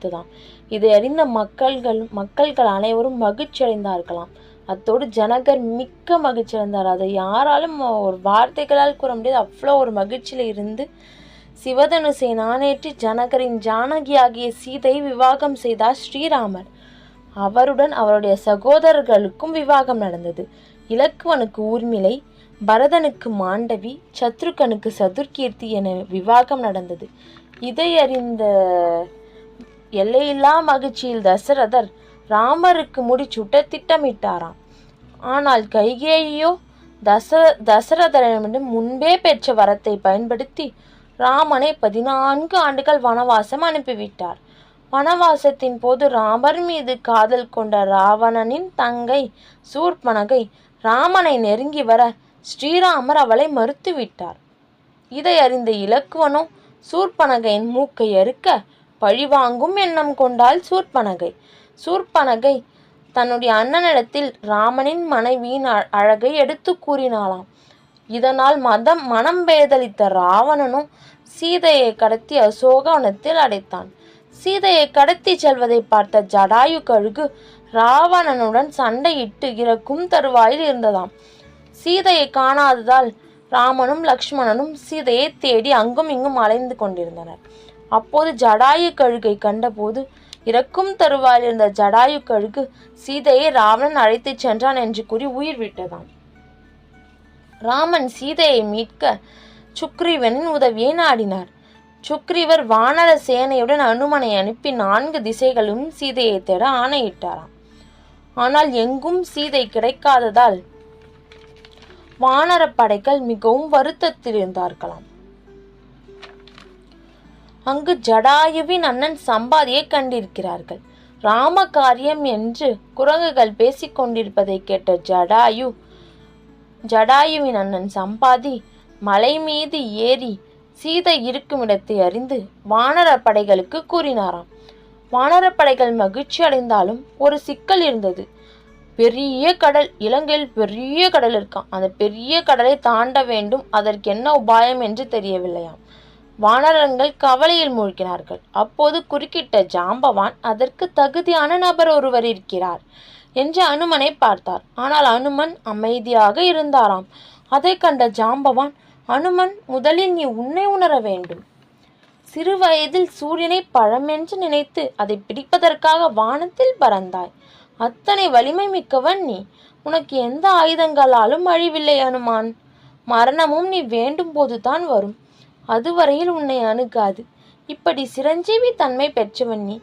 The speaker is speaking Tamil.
தான். இதை அறிந்த மக்கள்கள் அனைவரும் மகிழ்ச்சி அடைந்தார்களாம். அத்தோடு ஜனகர் மிக்க மகிழ்ச்சி அடைந்தார். அதை யாராலும் ஒரு வார்த்தைகளால் கூற முடியாது. அவ்வளோ ஒரு மகிழ்ச்சியில் இருந்து சிவதனுசை நாணேற்றி ஜனகரின் ஜானகி ஆகிய சீதையை விவாகம் செய்தார் ஸ்ரீராமர். அவருடன் அவருடைய சகோதரர்களுக்கும் விவாகம் நடந்தது. இலக்குவனுக்கு ஊர்மிளை, பரதனுக்கு மாண்டவி, சத்ருகனுக்கு சதுர்கீர்த்தி என விவாகம் நடந்தது. இதை அறிந்த எல்லையில்லா மகிழ்ச்சியில் தசரதர் ராமருக்கு முடிசூட்ட திட்டமிட்டாராம். ஆனால் கைகேயியோ தசரதரிடமிருந்து முன்பே பெற்ற வரத்தை பயன்படுத்தி ராமனை 14 ஆண்டுகள் வனவாசம் அனுப்பிவிட்டார். வனவாசத்தின் போது ராமர் மீது காதல் கொண்ட ராவணனின் தங்கை சூர்பனகை ராமனை நெருங்கி வர ஸ்ரீராமர் அவளை மறுத்துவிட்டார். இதை அறிந்த இலக்குவனோ சூர்பனகையின் மூக்கை அறுக்க பழிவாங்கும் எண்ணம் கொண்டாள் சூர்பனகை தன்னுடைய அண்ணனிடத்தில் ராமனின் மனைவியின் அழகை எடுத்து கூறினாளாம். இதனால் மனம் பேதலித்த ராவணனும் சீதையை கடத்தி அசோகவனத்தில் அடைத்தான். சீதையை கடத்தி செல்வதை பார்த்த ஜடாயு கழுகு ராவணனுடன் சண்டையிட்டு இறக்கும் தருவாயில் இருந்ததாம். சீதையை காணாததால் ராமனும் லக்ஷ்மணனும் சீதையை தேடி அங்கும் இங்கும் அலைந்து கொண்டிருந்தனர். அப்போது ஜடாயு கழுகை கண்டபோது இறக்கும் தருவாயில் இருந்த ஜடாயு கழுகு சீதையை ராவணன் அழைத்து சென்றான் என்று கூறி உயிர் விட்டதாம். ராமன் சீதையை மீட்க சுக்ரீவனின் உதவியை நாடினார். சுக்ரீவர் வானர சேனையுடன் அனுமனை அனுப்பி 4 திசைகளும் சீதையை தேட ஆணையிட்டாராம். ஆனால் எங்கும் சீதை கிடைக்காததால் வானர படைகள் மிகவும் வருத்தத்தில் இருந்தார்களாம். அங்கு ஜடாயுவின் அண்ணன் சம்பாதியை கண்டிருக்கிறார்கள். ராம காரியம் என்று குரங்குகள் பேசிக்கொண்டிருப்பதை கேட்ட ஜடாயுவின் அண்ணன் சம்பாதி மலை மீது ஏறி சீதை இருக்கும் இடத்தை அறிந்து வானர படைகளுக்கு கூறினாராம். வானர படைகள் மகிழ்ச்சி அடைந்தாலும் ஒரு சிக்கல் இருந்தது. பெரிய கடல், இலங்கையில் பெரிய கடல் இருக்கான். அந்த பெரிய கடலை தாண்ட வேண்டும். அதற்கு என்ன உபாயம் என்று தெரியவில்லையாம். வானரங்கள் கவலையில் மூழ்கினார்கள். அப்போது குறுக்கிட்ட ஜாம்பவான் அதற்கு தகுதியான நபர் ஒருவர் இருக்கிறார் என்று அனுமனை பார்த்தார். ஆனால் அனுமன் அமைதியாக இருந்தாராம். அதை கண்ட ஜாம்பவான், அனுமன், முதலில் நீ உன்னை உணர வேண்டும். சிறு வயதில் சூரியனை பழமென்று நினைத்து அதை பிடிப்பதற்காக வானத்தில் பறந்தாய். அத்தனை வலிமை மிக்கவன் நீ. உனக்கு எந்த ஆயுதங்களாலும் அழிவில்லை அனுமான். மரணமும் நீ வேண்டும் போதுதான் வரும். அதுவரையில் உன்னை அணுகாது. இப்படி சிரஞ்சீவி தன்மை பெற்றவன் நீ.